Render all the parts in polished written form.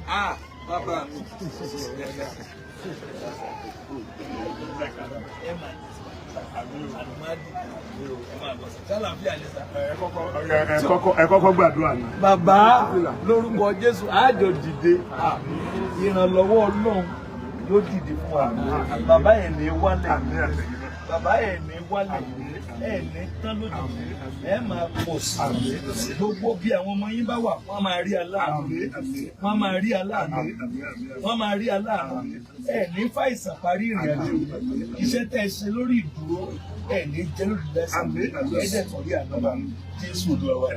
Ah, Papa. Ẹ kọ́kọ́ gbàdúrà ni. Bàbá lórúkọ Jésù àjọ dìde ìrànlọ́wọ́ Ọlọ́run yóò dìde fún wa. Bàbá ẹ̀ ní wálẹ̀. Bàbá ẹ̀ ní wálẹ̀. Ẹ̀ ní tán lójú. Ẹ máa pọ̀ sí. Gbogbo bí àwọn ọmọ yín bá wà, wọ́n máa rí aláàánú. Wọ́n máa rí aláàánú. Wọ́n máa rí aláàánú. Ẹ ní fàìsàn parí ìrìn àjò. Iṣẹ́ tẹ́ ẹ ṣe lórí ìdúró. Ẹ ní jẹ́ lórí lẹ́sìn. Ẹ dẹ̀ tọ́rí àná. Jésù Olúwa wa.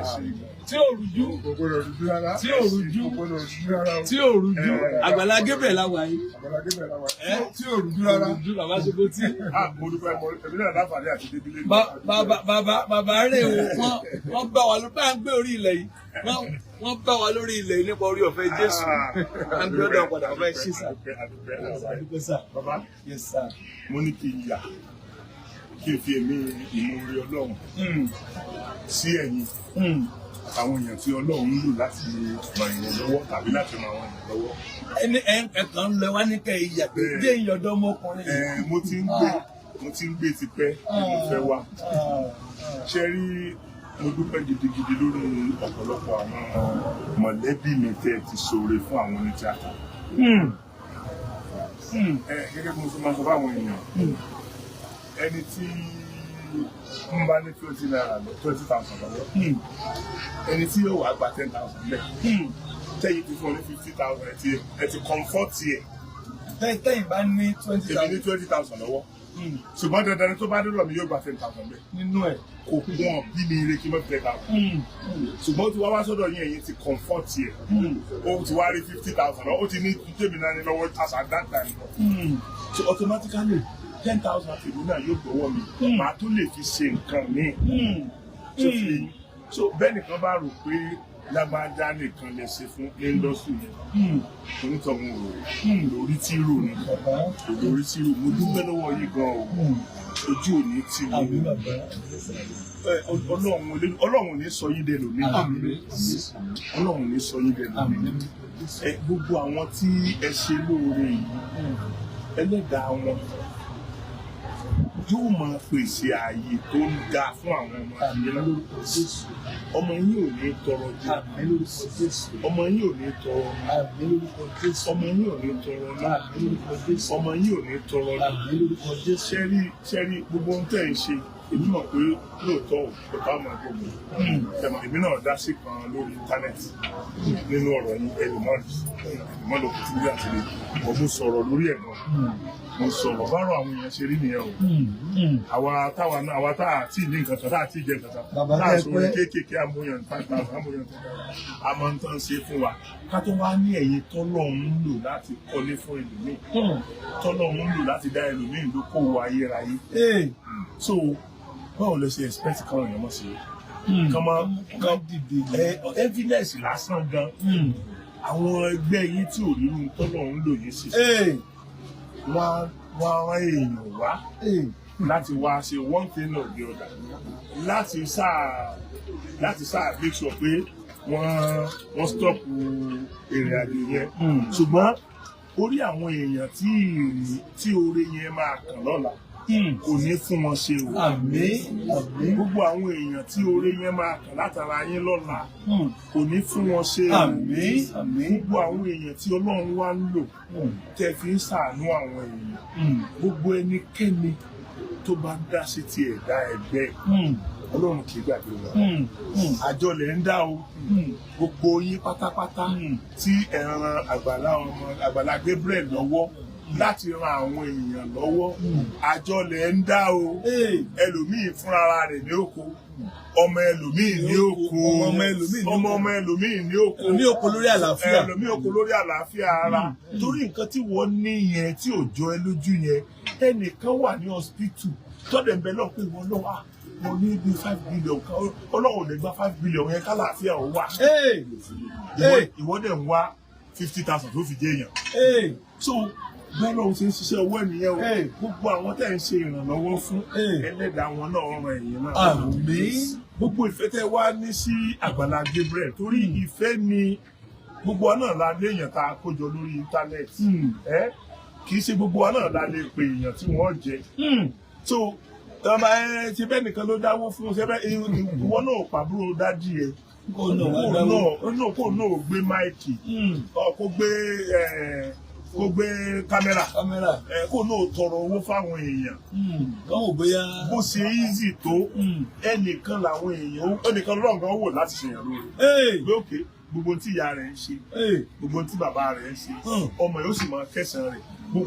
Tí ò rújú, tí ò rújú, tí ò rújú, Àgbàlá Gabriel la wà yìí. Tí ò rújú rárá. Bàbá ṣe kó tí. Mo dúpẹ́ ẹ̀mí náà láǹfààní àti débílé. Bàbá rẹ̀ wọ́n bá wa lórí bá ń gbé orí ilẹ̀ yìí. Wọ́n bá wa lórí ilẹ̀ yìí nípa orí ọ̀fẹ́ Jésù. À ń gbọ́dọ̀ padà ọ̀fẹ́ ṣí sà. Àdúgbò sà. Bàbá, yes sà. mo ní kí n yà kí n fi èmi ìmoore Ọlọ́run sí ẹ̀yìn àwọn èèyàn tí Ọlọ́run ń lò láti ràn èèyàn lọ́wọ́ tàbí láti ràn àwọn èèyàn lọ́wọ́. Ẹni ẹ̀kan lọ wá ní kẹ́ ìyà pé dé ìyọ̀dọ́ ọmọkùnrin. Mo ti ń gbé tipẹ́ mo fẹ́ wá. Ṣé rí mo dúpẹ́ gidigidi lórí ọ̀pọ̀lọpọ̀ àwọn mọ̀lẹ́bí mi tẹ́ ti ṣoore fún àwọn onítíátà. Gẹ́gẹ́ bí mo ṣe máa sọ fáwọn èèyàn, ẹni tí ń bá ní 20 naira lọ 20,000 lọ́wọ́, ẹni tí yóò wá gba 10,000 lẹ̀ tẹ́yìn ti fún ọ ní 50,000 ẹ ti comfort yẹ. Tẹ́yìn bá ní 20,000. Èmi ní 20,000 lọ́wọ́. Ṣùgbọ́n dandan ni tó bá dúró mi yóò gba 10,000 lẹ̀. Nínú ẹ̀ kò wọ́n bí mi ire kí n má fi 10,000. Ṣùgbọ́n ó ti wá sọ́dọ̀ yín ẹ̀yin ti comfort yẹ. Ó ti wá rí 50,000 ó ti ní tèmi náà ní lọ́wọ́ as at that time. So automatically 10,000 tèmi náà yóò gbọ́wọ́ mi. Màá tó lè fi ṣe nǹkan míì. So bẹ́ẹ̀ nìkan bá rò pé lágbájá nìkan lè ṣe fún industry yẹn. Onítọ̀hún rò lórí tí rò ní. Lórí tí rò mo dúpẹ́ lọ́wọ́ yìí gan-an o. Ojú ò ní tì mí. Ọlọ́run ò ní sọ yín dẹnu mi. Ọlọ́run ò ní sọ yín dẹnu mi. Gbogbo àwọn tí ẹ ṣe lóore yìí, ẹlẹ́dàá wọn yóò máa pèsè ààyè tó ń ga fún àwọn ọmọ yín lórúkọ Jésù. Ọmọ yín ò ní tọrọ jù. Ọmọ yín ò ní tọrọ lórúkọ Jésù. Ọmọ yín ò ní tọrọ lórúkọ Jésù. Ọmọ yín ò ní tọrọ lórúkọ Jésù. Ṣẹ́rí gbogbo ohun tẹ́ ẹ̀ ń ṣe èmi mọ̀ pé lóòótọ́ ò bá máa gbogbo. Èmi náà dá sí kan lórí íńtánẹ́ẹ̀tì nínú ọ̀rọ̀ yín ẹlòmọ́ lọ kò tí ní àtìlẹ́. Mo sọ̀rọ̀ lórí ẹ̀ náà. Mo sọ̀rọ̀ bárò àwọn èèyàn ṣe rí nìyẹn o. Àwa tá a ti ní nǹkan kan tá a ti jẹ nǹkan kan tá a sọ̀rọ̀ kéékèèké amóyàn 5,000 amóyàn 10,000 a máa ń tán ṣe fún wa ká tó wá ní ẹ̀yin tọ́lọ́run ń lò láti kọ́lé fún ẹlòmíì tọ́lọ́run ń lò láti dá ẹlòmíì lókòwò ayérayé. So báwo lẹ ṣe expect káwọn èèyàn mọ̀ sí i kàn dìde evidence lásán gan àwọn ẹgbẹ́ yín tí ò nínú tọ́lọ́run ń lò yín sí wọ́n rán èèyàn wá láti wá ṣe one thing or the other láti sáà make sure pé wọ́n stop ìrìn àjò yẹn ṣùgbọ́n orí àwọn èèyàn tí oore yẹn máa kàn lọ́la kò ní fún wọn ṣe o. Àmín. Gbogbo àwọn èèyàn tí oore yẹn máa kàn látara yín lọ́la kò ní fún wọn ṣe o. Àmín. Gbogbo àwọn èèyàn tí Ọlọ́run wá ń lò tẹ́ fi ń ṣàánú àwọn èèyàn gbogbo ẹnikẹ́ni tó bá dá sí ti ẹ̀dá ẹgbẹ́ Ọlọ́run kì í gbàgbé wọn. Àjọ lẹ̀ ń dá o gbogbo yín pátápátá tí ẹ ran Àgbàlá Gabriel lọ́wọ́ láti ran àwọn èèyàn lọ́wọ́ àjọ lẹ̀ ń dá o ẹlòmíì fúnra rẹ̀ ní oko ọmọ ẹlòmíì ní oko ọmọ ẹlòmíì ní oko ẹlòmíì oko lórí àlàáfíà ẹlòmíì oko lórí àlàáfíà ara torí nǹkan tí wọ́n ní yẹn tí ò jọ ẹ lójú yẹn ẹnìkan wà ní hospital tọ́dẹ̀ ń bẹ náà pé wọ́n lọ́wọ́ mo ní bí 5 billion kan ọlọ́run ò lè gba 5 billion yẹn kálàáfíà ò wà ìwọ dẹ̀ ń wá 50,000 tó fi jẹ́ èèyàn so bẹ́ẹ̀ lóun ṣe ń ṣiṣẹ́ owó ènìyàn o gbogbo àwọn tẹ́ ń ṣe ìrànlọ́wọ́ fún ẹlẹ́dàá wọn náà ran ẹ̀yìn náà àmín gbogbo ìfẹ́ tẹ́ wá ní sí Àgbàlá Gabriel torí ìfẹ́ ni gbogbo wa náà la lé èèyàn tá a kójọ lórí íńtánẹ́ẹ̀tì kì í ṣe gbogbo wa náà la lè pe èèyàn tí wọ́n jẹ so ọba ṣe bẹ́ẹ̀ nìkan ló dáwó fún ṣe bẹ́ẹ̀ ìwọ náà pàbúrò dádì ẹ̀ kó náà gbé máìkì kó gbé kámẹ́rà kó náà tọrọ owó fáwọn èèyàn bó ṣe easy tó ẹnìkan làwọn èèyàn ẹnìkan lọ́gàn wò láti ṣèyàn lóore lókè gbogbo tí ìyá rẹ̀ ń ṣe gbogbo tí bàbá rẹ̀ ń ṣe ọmọ yóò sì máa kẹsàn-án rẹ̀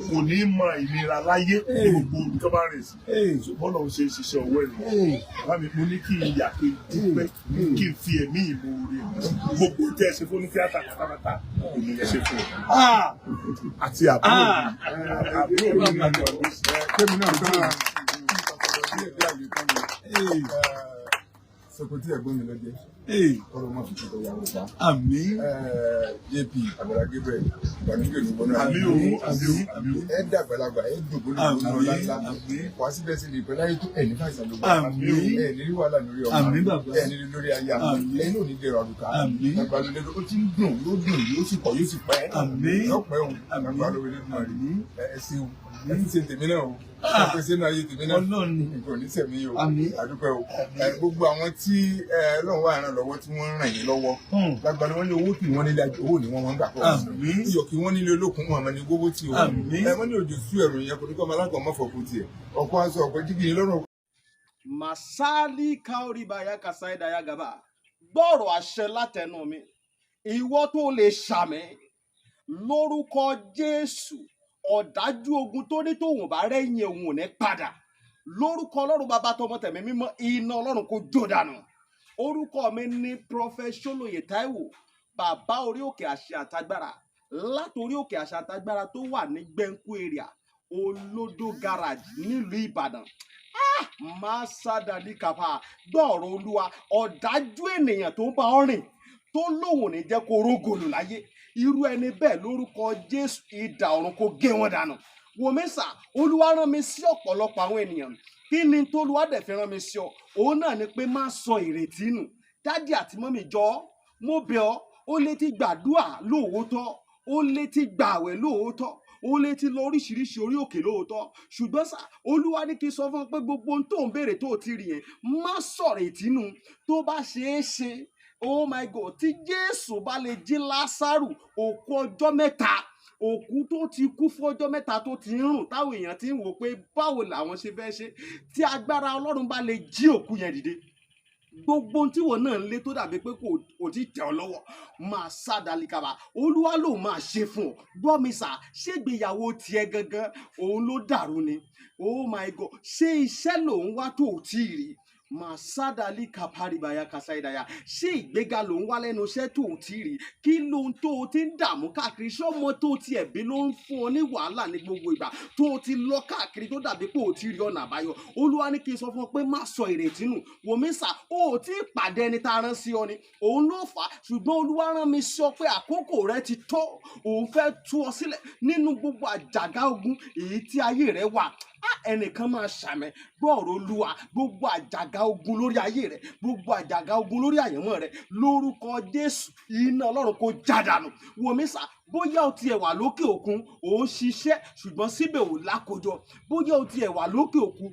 kò ní mọ ìnira láyé gbogbo nǹkan bá rẹ̀ sí ṣùgbọ́n náà ṣe ṣiṣẹ́ ọwọ́ ẹ̀ bàbá mi mo ní kí n yà kí n dúpẹ́ kí n fi ẹ̀mí ìmoore gbogbo tẹ́ ẹ ṣe fún ní tíátà pátápátá èmi ẹ ṣe fún ọ àti àbúrò mi àti ọ̀dọ́ kémi náà tán sọkòtì ẹ̀gbọ́n mi lọ́jẹ́ ọ̀rọ̀ mọ́ tuntun tó yà wọ́n pa. àmín. JP Àgbàlá Gabriel ìgbàlódé ní gbọ́nà àmín ẹ dàgbàlagbà ẹ dògbò ní gbọ́nà ọ̀làlá wà síbẹ̀ sí ní ìpẹ́lẹ́ ayé tó ẹ̀ ní fàìsàn ló bá ẹ ní rí wàhálà lórí ọmọ ẹ ní rí lórí aya ẹ ní òní dèrò àdùká Àgbàlódé ó ti ń dùn yóò dùn yóò sì pọ̀ yóò sì pẹ́ yóò pẹ́ òun Àgbàlódé náà rí ẹ ṣeun ẹ ti ṣe tèmi náà o àpèsè náà yé tèmi náà nǹkan ní sẹ̀mí o àdúpẹ́ o gbogbo àwọn tí Ọlọ́run wà ràn lọ́wọ́ tí wọ́n ràn yín lọ́wọ́ lágbàdo wọn ní owó kì wọ́n nílé owó ni wọ́n máa ń gbà pọ̀ iyọ̀ kì wọ́n nílé olókùn wọn àmọ́ ní gbogbo tí o wọ́n ní òjò sú ẹ̀rù yẹn kò ní kọ́ ọmọ aláǹkọ̀ mọ́fọ̀ kù tiẹ̀ ọkọ̀ aṣọ ọ̀pẹ jígì lọ́rùn. Masali kaoribaya kasaida ya gaba gbọ́rọ̀ àṣẹ látẹnu mi ìwọ tó lè ṣàmì lórúkọ Jésù ọ̀dájú ogun tó ní tòun bá rẹ́yìn òun ò ní padà lórúkọ Ọlọ́run bàbá tọmọ tẹ̀mí mímọ́ iná Ọlọ́run kò jó dànù orúkọ mi ní Prophet Ṣólóyè Táíwò bàbá orí òkè àṣẹ àtagbára látòrí òkè àṣẹ àtagbára tó wà ní Gbẹ́ńkú area Olódó garage nílùú Ìbàdàn máa sádàdí kàfà gbọ́ọ̀rọ̀ Olúwa ọ̀dájú ènìyàn tó ń bá ọ rìn tó lóun ní jẹ́ kó rógòlù láyé irú ẹni bẹ́ẹ̀ lórúkọ Jésù idà ọ̀run kó gé wọn dànù wòmísà Olúwa rán mi sí ọ̀pọ̀lọpọ̀ àwọn ènìyàn kí ni t'Olúwa dẹ̀ fi rán mi sí ọ òun náà ni pé má sọ ìrètí nù dádì àti mọ́mì jọ mo bẹ̀ ọ́ ó lè ti gbàdúrà lóòótọ́ ó lè ti gbààwẹ̀ lóòótọ́ ó lè ti lọ oríṣiríṣi orí òkè lóòótọ́ ṣùgbọ́n sá Olúwa ní kí n sọ fún ọ pé gbogbo ohun tó ń béèrè tó ti rí yẹn má sọ̀rọ̀ ìtínú tó bá ṣeé ṣe oh my God tí Jésù bá lè jí Lásárù òkú ọjọ́ mẹ́ta òkú tó ti kú fún ọjọ́ mẹ́ta tó ti ń rùn táwọn èèyàn ti ń wò pé báwo làwọn ṣe fẹ́ ṣe tí agbára Ọlọ́run bá lè jí òkú yẹn dìde gbogbo tí wọn náà ń lé tó dàbí pé kò tí tẹ̀ ọ́ lọ́wọ́ máa sádàlíkàbà Olúwa ló máa ṣe fún ọ gbọ́ mi sà ṣégbéyàwó tiẹ̀ gangan òun ló dàrú ni oh my God ṣé iṣẹ́ lòun wá tó ò tí ì rí màsádàlì kàpárìbàyà kàsáìdàyà ṣé ìgbéga ló ń wá lẹ́nu iṣẹ́ tó o ti rí kí ló ń tó o ti ń dààmú káàkiri ṣé ọmọ tó ti ẹ̀bí ló ń fún ọ ní wàhálà ní gbogbo ìgbà tó o ti lọ káàkiri tó dàbí pé o ti rí ọ̀nà àbáyọ Olúwa ní kí n sọ fún ọ pé má sọ ìrètí nù wòmísà o ò tí ì pàdé ẹni tá a rán sí ọ ni òun ló fà á ṣùgbọ́n Olúwa rán mi sí ọ pé àkókò rẹ ti tó òun fẹ́ tú ọ sílẹ̀ nínú gbogbo àjàgà ogun èyí tí ayé rẹ wà ẹnìkan máa ṣàmẹ gbọ́ọ̀rọ̀ Olúwa gbogbo àjàgà ogun lórí ayé rẹ gbogbo àjàgà ogun lórí àyànmọ́ rẹ lórúkọ Jésù iná Ọlọ́run kó jádànù wòmísà bóyá o tiẹ̀ wà lókè òkun ò ń ṣiṣẹ́ ṣùgbọ́n síbẹ̀ ò lákòjọ bóyá o tiẹ̀ wà lókè òkun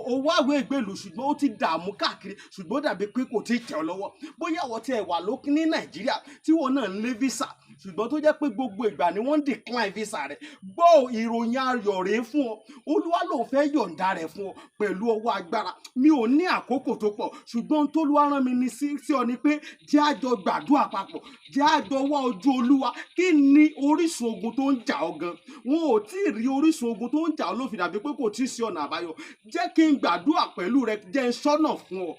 ò wáwé ìgbèlú ṣùgbọ́n ó ti dààmú káàkiri ṣùgbọ́n dàbí pé kò tí ì tẹ̀ ọ́ lọ́wọ́ bóyá o tiẹ̀ wà lókè ní Nàìjíríà tí wọn náà ń lé visa ṣùgbọ́n tó jẹ́ pé gbogbo ìgbà ni wọ́n ń decline visa rẹ̀ gbọ́ ìròyìn ayọ̀ rèé fún ọ Olúwa ló fẹ́ yọ̀ǹda rẹ̀ fún ọ pẹ̀lú ọwọ́ agbára mi ò ní àkókò tó pọ̀ ṣùgbọ́n tó Olúwa rán mi ní sí ọ ni pé jẹ́ àjọ gbàdúrà papọ̀ jẹ́ àjọ wá ojú Olúwa kí kí ni orísun ogun tó ń jà ọ́ gan? Wọn ò tí ì rí orísun ogun tó ń jà ọ́ ló fi dàbí pé kò tí ì sí ọ̀nà àbáyọ. Jẹ́ kí n gbàdúrà pẹ̀lú rẹ, jẹ́ n ṣọ́nà fún ọ.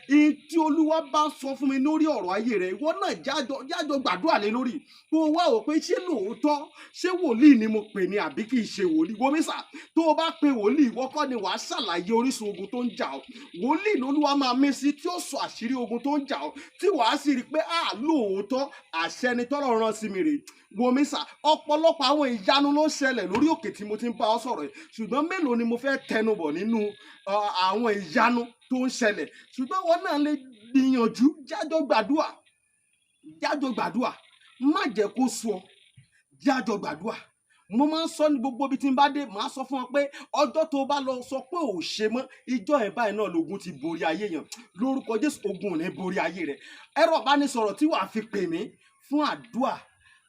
Ihun tí Olúwa bá sọ fún mi lórí ọ̀rọ̀ ayé rẹ, ìwọ náà jájọ gbàdúrà lé lórí. Kó o wá wò pé ṣé lóòótọ́, ṣé wòlíì ni mo pè ní àbí kì í ṣe wòlíì? Wòmísà, tó o bá pe wòlíì, ìwọ kọ́ ni wàá ṣàlàyé orísun ogun tó ń jà ọ́. Wòlíì lolúwa máa mí sí tí ó sọ àṣírí ogun tó ń jà ọ́, tí wàá sì rí i pé lóòótọ́ àṣẹ ni tọ́lọ́run rán sí mi rèé. Wòmísà, ọ̀pọ̀lọpọ̀ àwọn ìyanu ló ń ṣẹlẹ̀ lórí òkè tí mo ti ń bá ọ sọ̀rọ̀ yìí, ṣùgbọ́n mélòó ni mo fẹ́ tẹnubọ̀ nínú àwọn ìyanu tó ń ṣẹlẹ̀? Ṣùgbọ́n wọn náà lè gbìyànjú, jájọ gbàdúrà, má jẹ́ kó sú ọ, jájọ gbàdúrà. Mo máa ń sọ ní gbogbo ibi tí n bá dé, màá sọ fún ọ pé ọjọ́ tó bá lọ sọ pé ò ṣe mọ́, ìjọ ẹ̀ báyìí náà lógun ti borí ayé yẹn. Lórúkọ Jésù, ogun ò ní borí ayé rẹ. Ẹ̀rọ ìbánisọ̀rọ̀ tí wàá fi pè mí fún àdúrà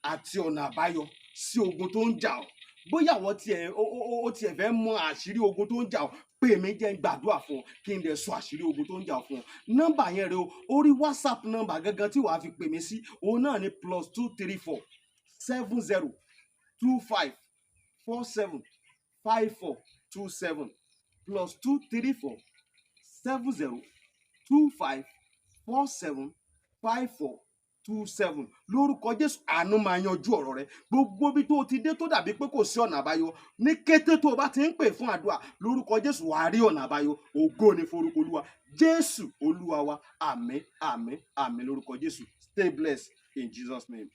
àti ọ̀nà àbáyọ sí ogun tó ń jà ọ́. Bóyá àwọn tiẹ̀ fẹ́ mọ àṣírí ogun tó ń jà ọ́, pè mí, jẹ́ n gbàdúrà fún ọ kí n dẹ̀ sọ àṣírí ogun tó ń jà ọ́ fún ọ. Nọ́mbà yẹn rẹ o, orí WhatsApp nọ́mbà gangan tí wàá fi pè mí sí, òun náà ni +234 70 25 47 54 27 +234 70 25 47 54 27. Lórúkọ Jésù, àánú máa yanjú ọ̀rọ̀ rẹ. Gbogbo bí tó ti dé tó dàbí pé kò sí ọ̀nà àbáyọ, ní kété tó o bá ti ń pè fún àdúrà, lórúkọ Jésù wàá rí ọ̀nà àbáyọ. Ògo ni forúkọ Olúwa. Jésù Olúwa wa. Àmín, àmín, àmín lórúkọ Jésù. Stay blessed in Jesus' name.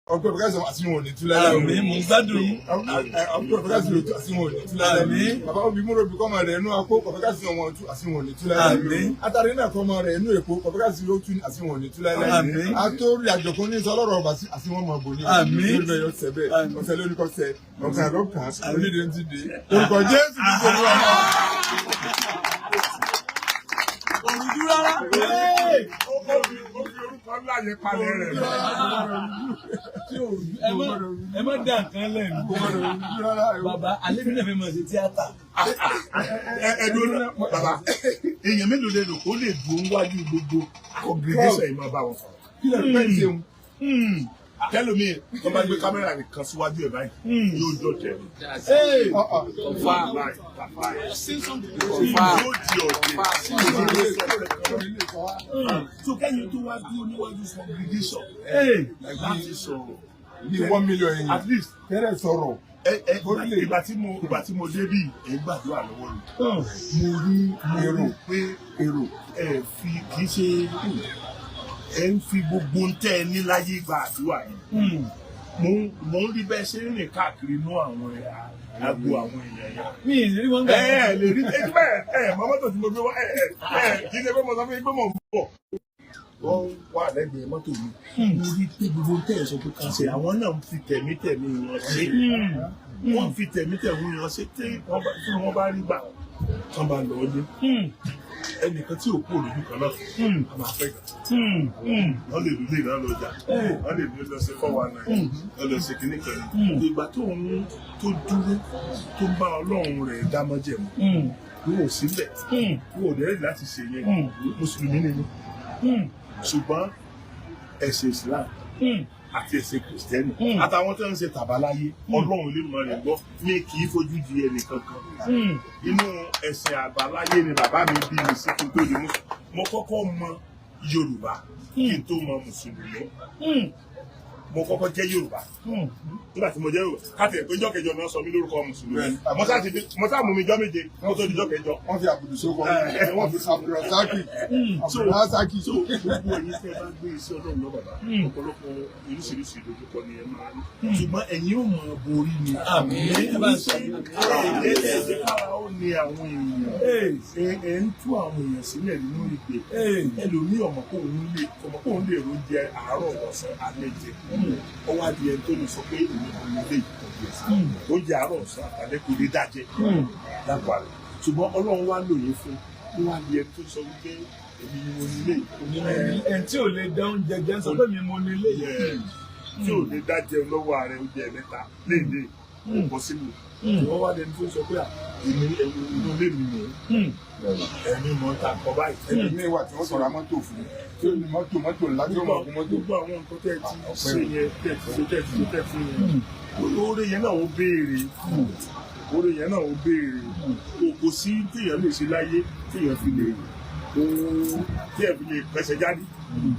Ọ̀pọ̀ ìfọ̀kásí àti wọn ò ní tú láyé. Àmín, mo ń gbádùn yín. Ọ̀pọ̀ ìfọ̀kásí àti wọn ò ní tú láyé. Àmín. Bàbá òbí múlò bí kọ́mọ rẹ̀ inú akó, kọ̀fẹ́kásí wọn àti wọn ò ní tú láyé. Àmín. Atari náà kọ́mọ rẹ̀ inú èkó, kọ̀fẹ́kásí ló tú àti wọn ò ní tú láyé. Àmín. Atórí àjọkún ní sọlọ́rọ̀ ọba àti wọn mọ̀ bò ní. Àmín. Lórí bẹ́ẹ̀ yọ sẹ́ bẹ́ẹ̀, ọ̀sẹ̀ lórí kọ́ sẹ́, ọ̀kan àdọ́kan, Àmín. onídìí ti dé. Orúkọ Jésù ti ṣe wá. Òrùjú rárá. Orúkọ ńlá yẹn palẹ̀ rẹ̀. Ẹ má dá nǹkan lẹ́nu. Bàbá, alẹ́ mi náà fẹ́ máa ṣe tíátà. Ẹ̀dùn náà, bàbá, èèyàn mélòó lè lò kó lè dùn wájú gbogbo congregation yìí máa bá wọn sọ̀rọ̀. Kí lè pẹ́ ṣeun? Tẹ́lómi, tó bá gbé kámẹ́rà nìkan síwájú ẹ̀ báyìí, yóò jọ tẹ̀. Fa Yóò di ọ̀dẹ̀. So kẹ́yìn tó wá dúró níwájú congregation láti sọ̀rọ̀. bí 1 million yẹn. At least Tẹ́lẹ̀ sọ̀rọ̀. ìgbà tí mo débí ẹ̀ gbàdúrà lọ́wọ́ mi. Mo rí èrò pé ẹ fi kì í ṣe ẹ ń fi gbogbo ń tẹ́ ẹ ní láyé gbàdúrà yẹn. Mo ń rí bẹ́ẹ̀ ṣe ń rìn káàkiri inú àwọn agbo àwọn èèyàn yẹn. Mi ì rí wọn gbà. Ẹ lè rí mọ́tò tí mo gbé wá kì í ṣe pé mo sọ fún yín pé mò ń bọ̀. Wọ́n wà lẹ́gbẹ̀ẹ́ mọ́tò mi. Mo rí pé gbogbo tẹ̀ ẹ̀ sọ pé ká ṣe àwọn náà ń fi tẹ̀mítẹ̀mí wọn ṣe. Wọ́n fi tẹ̀mítẹ̀mí wọn ṣe tí wọ́n bá rí gbà wọ́n bá lọ lé. Ẹnìkan tí ò kú òlùdú kan náà a máa fẹ́ wọ́n lè lulẹ̀ náà lọ́jà wọ́n lè lọ sí 419 wọ́n lọ sí kinní kan. Ìgbà tó dúró tó ń bá Ọlọ́run rẹ̀ dámọ́jẹ̀mú wọ́n ò sílẹ̀ wọ́n ò dẹ́rẹ́ láti ṣe yẹn mùsùlùmí nínú ṣùgbọ́n ẹ̀sìn Islam àti ẹ̀sìn Kìrìsìtẹ́nì àtàwọn tó ń ṣe tàbáláyé Ọlọ́run lè mọ rẹ̀ gbọ́ mi kì í fojú di ẹnì kankan inú ẹ̀sìn àbáláyé ni bàbá mi bí mi sí kí n tó di mùsùlùmí mo kọ́kọ́ mọ Yorùbá kí n tó mọ mùsùlùmí mo kọ́kọ́ jẹ́ Yorùbá nígbà tí mo jẹ́ Yorùbá káàtì ẹ̀ pé jọ́ kẹjọ náà sọ mí lórúkọ mùsùlùmí mo sá mú mi jọ́ méje mo tó di jọ́ kẹjọ. Wọ́n fi àbùdù sókọ wọ́n fi Abdulrasaki Abdulrasaki. So gbogbo ẹ̀yin tẹ́ bá gbé iṣẹ́ Ọlọ́run lọ bàbá ọ̀pọ̀lọpọ̀ oríṣiríṣi ìdojúkọ ni ẹ máa rí ṣùgbọ́n ẹ̀yin ò mọ borí ni. Ẹ̀ẹ́dẹ̀ kára ó ní àwọn èèyàn ẹ̀ ń tú àwọn èèyàn sílẹ̀ nínú ìpè ẹlòmíì ọmọkùnrin lè ro jẹ àárọ̀ ọ̀sán alẹ́ jẹ ọwọ́ adìyẹ tó lè sọ pé èmi kò ní lè tọ́jú ẹ̀sìn ó jẹ àárọ̀ ọ̀sán àtàlẹ́ kò lè dájẹ́ lápá rẹ̀ ṣùgbọ́n Ọlọ́run wá lòye fún wọ́n adìyẹ tó sọ wípé èmi ni mo nílé Ẹ̀ tí ò lè dá oúnjẹ jẹ sọ pé mi mo nílé. tí ò lè dájẹ́ lọ́wọ́ ààrẹ oúnjẹ mẹ́ta léde kò sílù wọ́n wá lẹni tó sọ pé èmi inú ilé mi nìyí ẹni mọ̀ ta kọ báyìí. ẹni mi wà tí wọ́n sọ̀rọ̀ mọ́tò fún tí ó ní mọ́tò ńlá tí ó mọ̀ fún mọ́tò. gbogbo àwọn nǹkan tẹ́ ti ṣe yẹn tẹ́ fún yẹn oore yẹn náà ó béèrè oore yẹn náà ó béèrè kò sí téèyàn lè ṣe láyé téèyàn fi lè pẹ̀sẹ̀ jáde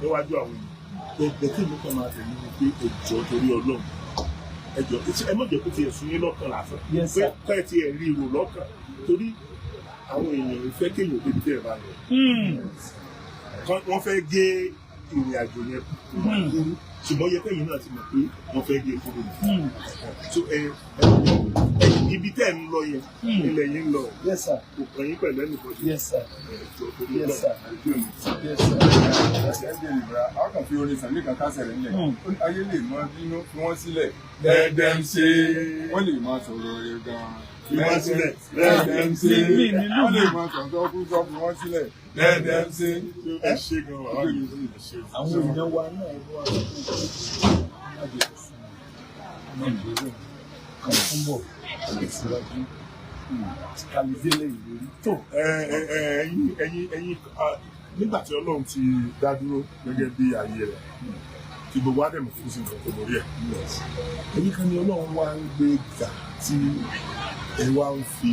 níwájú àwọn èèyàn gbogbo tí mo kàn máa tẹ̀lé ni pé ẹjọ́ torí Ọlọ́run ẹjọ́ ẹ má jẹ́ kó tiẹ̀ sún yín lọ́kàn lásán pé ẹ ti ẹ̀ rí irò lọ́kàn torí àwọn èèyàn ìfẹ́ kéèyàn débi tẹ́ ẹ bá lọ wọ́n fẹ́ gé ìrìn àjò yẹn kúrú ṣùgbọ́n yẹ kẹ́yìn náà ti mọ̀ pé wọ́n fẹ́ gé kúrú so ibi tẹ́ ẹ̀ ń lọ yẹn ilẹ̀ yìí ń lọ kò kàn yín pẹ̀lú ẹnì kan àwọn kan fi orin sàmì kan kásẹ̀ rẹ̀ nílẹ̀ ayé lè mọ bínú fi wọ́n sílẹ̀ dẹ́ẹ̀dẹ́m ṣe wọ́n lè máa sọ̀rọ̀ ẹ̀ gan-an fi wọ́n sílẹ̀ dẹ́ẹ̀dẹ́m ṣe wọ́n lè máa sọ̀rọ̀ kú sọ fi wọ́n sílẹ̀ dẹ́ẹ̀dẹ́m ṣe. ẹ ṣe gan-an àwọn èèyàn wa náà wà kan túbọ̀ síwájú kàlídélé ìlérí tó. ẹ̀yin nígbà tí Ọlọ́run ti dá dúró gẹ́gẹ́ bí ayé rẹ̀ tí gbogbo Ádámù fún sí nǹkan tó lórí ẹ̀ ẹ̀yin kan ni Ọlọ́run wá ń gbé gà tí ẹ wá ń fi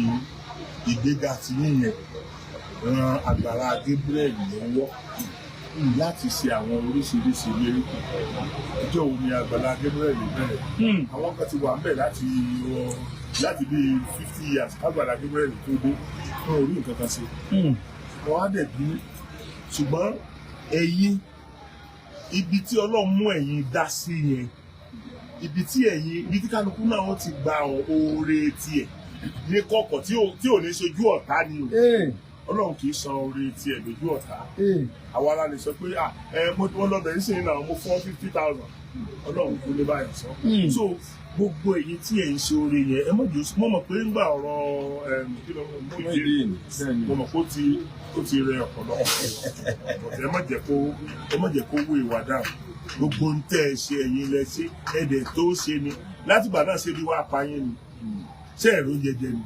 ìgbéga tí yíyẹn ran Àgbàlá Gabriel lọ́wọ́ láti ṣe àwọn oríṣiríṣi ìlérí ìjọ wo ni Àgbàlá Gabriel bẹ̀rẹ̀ àwọn kan ti wà ń bẹ̀ láti bí 50 years Àgbàlá Gabriel tó dé fún orí nǹkan kan ṣe wọn á dẹ̀ bí ṣùgbọ́n ẹ̀yin ibi tí Ọlọ́run mú ẹ̀yin dá sí yẹn ibi tí kálukú náà wọ́n ti gba oore tiẹ̀ ní kọ̀kọ̀ tí ò ní ṣojú ọ̀tá ni o Ọlọ́run kì í san oore tiẹ̀ lójú ọ̀tá àwa la lè sọ pé wọ́n lọ bẹ̀rẹ̀ sí náà mo fún 50,000 Ọlọ́run kò lè báyìí sọ so gbogbo èyí tí ẹ̀ ń ṣe oore yẹn ẹ mọ̀jọ́ mo mọ̀ pé ńgbà ọ̀rọ̀ mo mọ̀ pé ó ti rẹ ọ̀pọ̀lọpọ̀ ẹ má jẹ́ kó wé ìwà dáhùn gbogbo ń tẹ́ ẹ ṣe ẹ̀yin lẹ ṣe ẹ̀dẹ̀ tó ṣe ni látìgbà náà ṣe bí wàá pa yín ni ṣé ẹ̀rọ jẹjẹ ni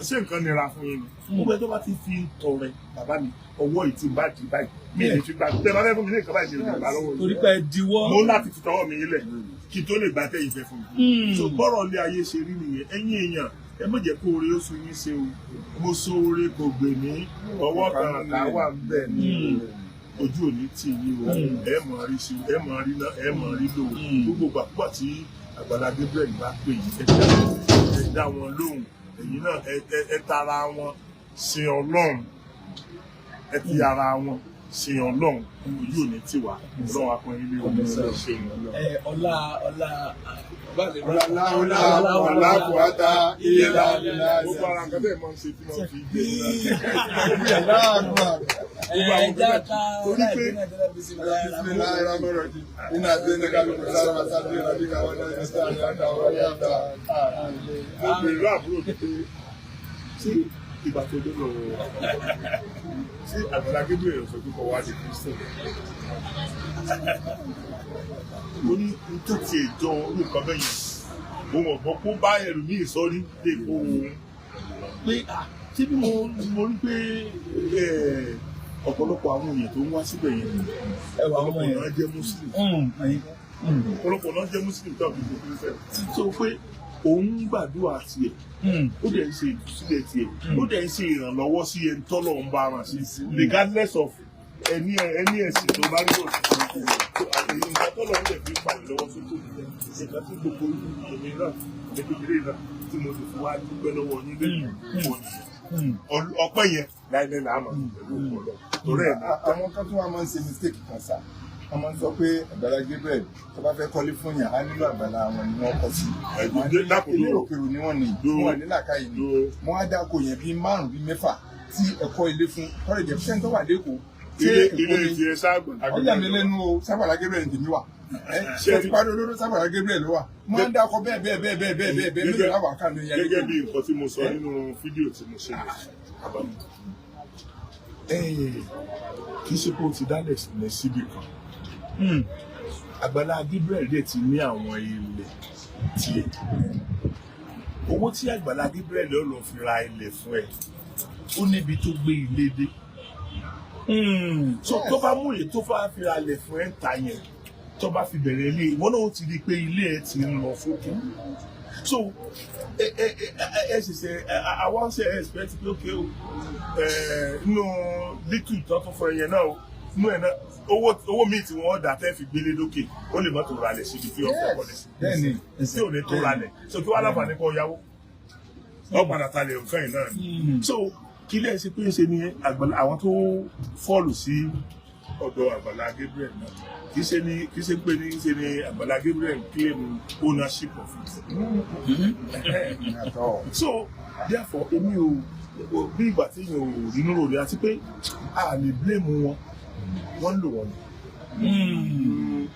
ṣé nǹkan nira fún yín ni gbogbo ẹ tó bá ti fi tọrẹ bàbá mi ọwọ́ ìtì bá di báyìí mi lè fi gbà tẹ bá fẹ́ fún mi ní nǹkan báyìí ṣe lè gbà lọ́wọ́ torí pé diwọ́ mo láti fi tọwọ́ mi lẹ̀ kí tó lè gbà tẹ́ ìfẹ́ fún mi so bọ́rọ̀ ilé ayé ṣe rí nìyẹn ẹ̀yin èèyàn ẹ má jẹ́ kó oore ó sun yín ṣe o mo so oore kò gbè mí ọwọ́ kan àká wà ń bẹ̀ ní ojú òní tì yín o ẹ mọ̀ rí sí ẹ mọ̀ rí náà ẹ mọ̀ rí lò gbogbo gbàgbọ́ tí Àgbàlá Gabriel bá pè yín ẹ dá wọn lóhùn ẹ̀yin náà ẹ tara wọn sin Ọlọ́run ẹ ti ara wọn sin Ọlọ́run ojú òní tì wá Ọlọ́run apọ̀ ilé omi ṣe ọlá ọlákùátá ìlà gbogbo ara nǹkan bẹ́ẹ̀ máa ń ṣe tí wọ́n fi gbé iná àti ẹni ká lóko sára máa sábẹ́ ìrọ̀lẹ́ káwọn náà ní sáà ní àtàwọn ọ̀rẹ́ àtà. mo bèrè àbúrò mi pé ṣé ìgbà tó dé lọ ṣé Àgbàlá Gabriel sọ pé kọ́ wá di Christian mo ní tó ti èjọ olùkọ́ bẹ́yìn mo mọ̀ gbọ́ kó bá ẹlòmíì sọ́rí lè kó o pé ṣé bí mo rí pé ọ̀pọ̀lọpọ̀ àwọn èèyàn tó ń wá síbẹ̀ yẹn ọ̀pọ̀lọpọ̀ náà jẹ́ Muslim ọ̀pọ̀lọpọ̀ náà jẹ́ Muslim tó àbí gbogbo ìfẹ́ tó pé òun gbàdúrà tiẹ̀ ó dẹ̀ ń ṣe ìtúsílẹ̀ tiẹ̀ ó dẹ̀ ń ṣe ìrànlọ́wọ́ sí ẹni tọ́lọ̀ ń bá ara sí regardless of ẹni ẹ̀sìn tó bá rí òṣìṣẹ́ nǹkan tọ́lọ̀ ń dẹ̀ fi pàdé lọ́wọ́ sókè nǹkan tí gbogbo ìrìn náà ní kékeré náà tí mo lè fi wá dúpẹ́ lọ́wọ́ yín lẹ́yìn ọpẹ́ yẹn láìlẹ́ là á mọ̀ pẹ̀lú ọ̀pọ̀lọpọ̀ torí ẹ̀ náà. àwọn kan tó wà máa ń ṣe mistake kan sá wọ́n máa ń sọ pé Àgbàlá Gabriel tó bá fẹ́ kọ́lé fún yàn á nílò àgbàlá àwọn ni wọ́n kọ́ sí. ilé òkèrò ni wọ́n ní wọ́n ní làákàyè ni wọ́n á dáko yẹn bíi 5 bíi 6 tí ẹ̀kọ́ ilé fún tọ́lẹ̀ jẹ́ fẹ́ẹ́ tó wà lẹ́kọ̀ọ́. ilé ìtìyẹ sáàgbà. ọjà mi lẹ́nu o Àgbàlá Gabriel tèmi wà ṣe ti parí olóró Àgbàlá Gabriel ló wà wọ́n á dáko bẹ́ẹ̀ lórí àwọn àkànnì yẹn. gẹ́gẹ́ bí nǹkan tí mo sọ nínú fídíò tí mo ṣe kì í ṣe pé ó ti dálẹ̀ sílẹ̀ síbì kan Àgbàlá Gabriel dẹ̀ ti ní àwọn ilẹ̀ tiẹ̀ owó tí Àgbàlá Gabriel lọ fi ra ilẹ̀ fún ẹ ó níbi tó gbé ilé dé so tó bá mú èyí tó fà fi ra ilẹ̀ fún ẹ ń ta yẹn tó bá fi bẹ̀rẹ̀ ilé ìwọ náà ó ti rí i pé ilé ẹ ti ń lọ sókè so ẹ ṣiṣẹ́ àwọn ṣe expect pé ókè o nínú little tó tún fún ẹyẹ náà o nínú ẹ náà owó míì tí wọ́n dà fẹ́ fi gbélé lókè ó lè má tó ra lẹ̀ síbi tí ọ̀fẹ́ wọlé sí tí ò ní tó ra lẹ̀ so kí wọ́n aláǹfààní kọ́ yáwó wọ́n padà ta lè nǹkan yìí náà ni so kí lè ṣe pé ń ṣe ni àwọn tó fọ́ọ̀lù sí ọ̀dọ̀ Àgbàlá Gabriel náà kì í ṣe pé ní ṣe ni Àgbàlá Gabriel claim ownership of it so therefore èmi ò bí ìgbà tí èèyàn ò rí nírò rí àti pé a lè blame wọ́n lò wọ́n ni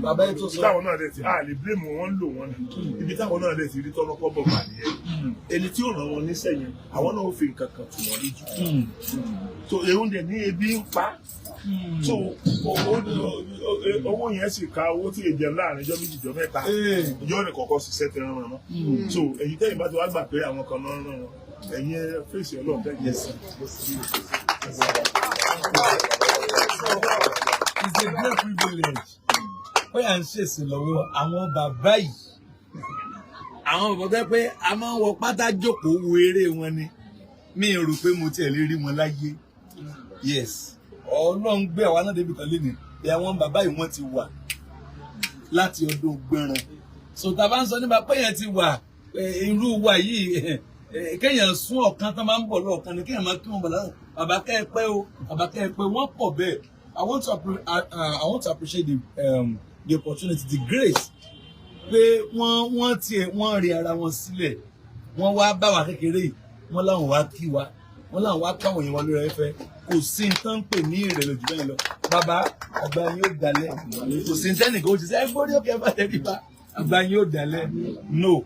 bàbá yìí tó sọ táwọn náà dẹ̀ ti a lè blame wọ́n lò wọ́n ni ibi táwọn náà dẹ̀ ti rí tọ́lọ́ kọ́ bọ̀ bà nìyẹn ẹni tí ó ràn wọ́n níṣẹ́ yẹn àwọn náà ó fi nǹkan kan tù wọ́n lójú so èhún dẹ̀ ní ebi ń pa so owó yẹn sì ka owó tí èjẹ láàrin ọjọ́ méjì ọjọ́ mẹ́ta ìjọ rẹ̀ kọ̀ọ̀kan ṣiṣẹ́ tẹ rán wọn so èyí tẹ́yìn bá ti wá gbà pé àwọn kan náà rán wọn ẹ̀yin fèsì Ọlọ́run tẹ́yìn sí. It's a great privilege. Ó yà ń ṣèṣì lọ́wọ́ àwọn bàbá yìí. Àwọn bàbá tó pé a máa ń wọ pátá jókòó wo eré wọn ni. Mi ò rò pé mo tiẹ̀ lè rí wọn láyé. Yes. Ọlọ́run gbé àwa náà débi kan lénìí. Bí àwọn bàbá yìí wọ́n ti wà láti ọdún gbẹ̀rán. So tá a bá ń sọ nípa pé yẹn ti wà irú wa yìí kéèyàn sún ọ̀kan tó máa ń bọ̀ lọ́ọ̀kan ni kéèyàn máa kí wọn bọ̀ láwọn bàbá kẹ́ ẹ pẹ́ o bàbá kẹ́ ẹ pẹ́ wọ́n pọ̀ bẹ́ẹ̀. I want to appreciate the opportunity, the grace. Pé wọ́n rí ara wọn sílẹ̀, wọ́n wá bá wa kékeré yìí, wọ́n láwọn wá kí wa, wọ́n láwọn wá káwọn èèyàn wá lórí ẹ̀fẹ́. Kò sí nǹkan pè ní ìrẹ̀lẹ̀ jù bẹ́ẹ̀ lọ. Bàbá àgbà yín ó dalẹ̀. Kò sí nǹkan ó ti sẹ́ gbórí òkè bá tẹ̀lé bá. Àgbà yín ó dalẹ̀. No.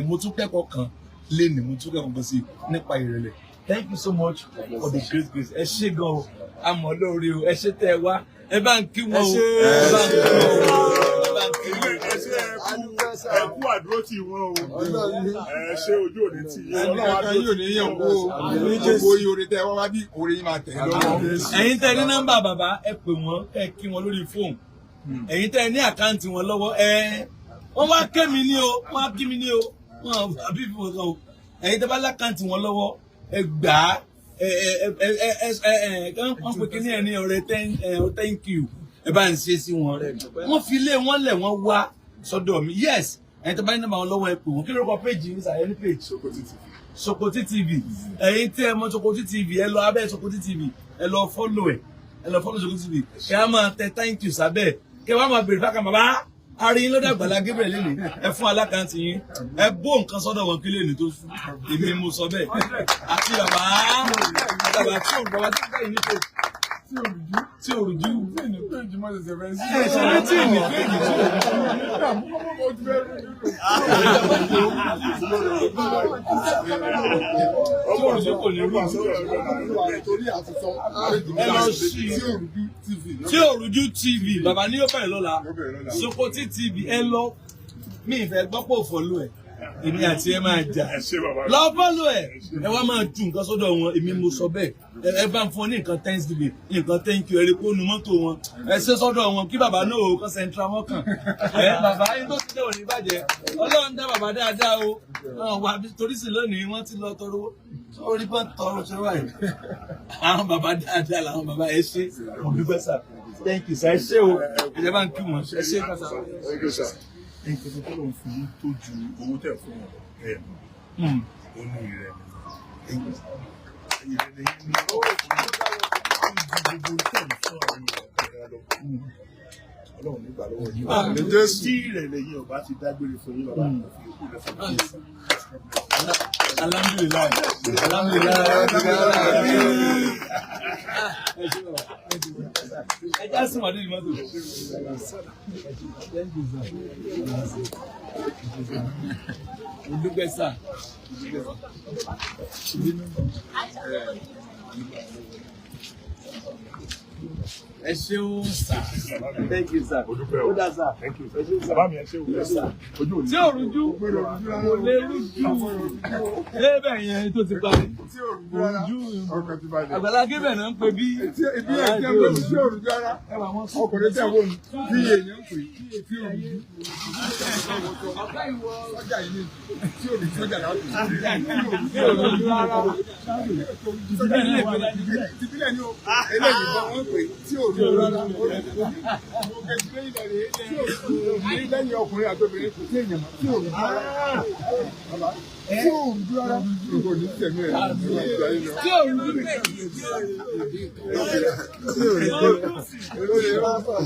Mo tún kẹ́kọ̀ọ́ kan lénìí, mo tún kẹ́kọ̀ọ́ kan sí nípa ìrẹ̀lẹ̀. Thank you so much for the great grace. Ẹ ṣé gan o, àmọ́ lórí o, ẹ ṣé tẹ́ ẹ wá, ẹ bá ń kí wọn o, ẹ bá ń kí wọn o, ẹ bá ń kí wọn o. Ẹ kú àdúró tì wọ́n o, ẹ ṣé ojú òní tì yín. Ẹnìkan yóò ní yẹn kó gbogbo oore tẹ wá wá bí oore yín máa tẹ̀ lọ́wọ́. Ẹ̀yin tẹ́ ní nọ́mbà bàbá, ẹ pè wọ́n, ẹ kí wọn lórí fóònù. Ẹ̀yin tẹ́ ní àkáǹtì wọn lọ́wọ́, wọ́n wá ké mi ní o, wọ́n á kí mi ní o, wọ́n àbí fi wọ́n sọ o. Ẹ̀yin tẹ́ bá lákáǹtì wọn lọ́wọ́, ẹ gbà á. Wọ́n pè kí ní ẹni ọ̀rẹ́ thank you ẹ bá ń ṣe sí wọn wọ́n fi ilé wọn lẹ̀ wọ́n wá sọ́dọ̀ mi yes ẹni tó bá ní nọ́mbà wọn lọ́wọ́ ẹ pè wọ́n kí lórúkọ péjì ní sàyẹn ní péjì Sokoti TV ẹ̀yin tí ẹ mọ̀ Sokoti TV ẹ lọ abẹ́ Sokoti TV ẹ lọ fọ́lọ̀ Sokoti TV kí a máa tẹ thank you sábẹ́ kí wọ́n máa bèrè fákà bàbá arin ló dàgbàlá Gabriel lè ẹ fún alákàntì yín ẹ bó nǹkan sọ́dọ̀ wọn kí lè ní tó fún èmi mo sọ bẹ́ẹ̀ àti bàbá tí òun bàbá tí ká ìní péjì tí òrùjú ní péjì mọ́ ṣẹ̀ṣẹ̀ fẹ́ sí. ẹ ṣe tí ní péjì tí òrùjú kò ní rú ẹ lọ sí tí òrùjú TV bàbá ní yóò bẹ̀rẹ̀ lọ́la Sokoti TV ẹ lọ mi ìfẹ́ gbọ́pọ̀ fọ́lú ẹ̀ èmi àti ẹ máa jà lọ fọ́lú ẹ̀ ẹ wá máa ju nǹkan sọ́dọ̀ wọn èmi mo sọ bẹ́ẹ̀ ẹ bá ń fún ọ ní nǹkan thanksgiving nǹkan thank you ẹ rí kó nu mọ́tò wọn ẹ ṣe sọ́dọ̀ wọn kí bàbá náà ò kọ́ central mọ́kàn bàbá yín tó ti dé òní bàjẹ́ Ọlọ́run dá bàbá dáadáa o wà torí sí lónìí wọ́n ti lọ tọrọ orí bọ́ tọrọ ṣe wáyé àwọn bàbá dáadáa làwọn bàbá ẹ ṣe ọdúpẹ́ sà thank you sà ẹ ṣe o ẹ bá ń kí wọn ẹ ṣe kásá. nǹkan tó tọ́lọ̀ fún yín tó ju owó tẹ̀ fún wọn ẹ̀ ó ní ìrẹ̀ ìrẹ̀ yín ní ó ju gbogbo tẹ̀ fún àwọn èèyàn lọ. Ọlọ́run nígbà lọ́wọ́ yìí. Tí ìrẹ̀lẹ̀ yìí ọba ti dágbére fún yín bàbá àti òkú rẹ̀ fún yín. Alhamdulillah. Ẹ já sí màdé ní mọ́tò. Odúpẹ́ sà. ẹ ṣeun sà. Thank you sir. Mo dúpẹ́ o. Ó dá sà. Thank you Ẹ ṣeun sir. sà. Bàbá mi ẹ ṣé o. Ojú òní. Tí ò rújú, kò lè rújú. Ébẹ̀ yẹn tó ti parí. Tí ò rújú rárá, ọkàn ti balẹ̀. Àgbàlá Gébẹ̀ náà ń pè bí. Ibi ẹ̀ jẹ́ pé tí ò rújú rárá, ọkùnrin tẹ̀ wọ́n bí èèyàn pè tí ò rújú. Sọ́jà yìí ni tí ò rújú sọ́jà láti. Tí ò rújú rárá. Tìbílẹ̀ ni o, eléyìí bọ́ wọ́n pè tí ò rújú rárá. Lẹ́yìn ọkùnrin àti obìnrin kò sí èèyàn tí ò rújú rárá. Tí ò rújú rárá. Kò ní tẹ̀mí ẹ̀ Tí ò rújú rẹ̀. tí ò rújú rárá.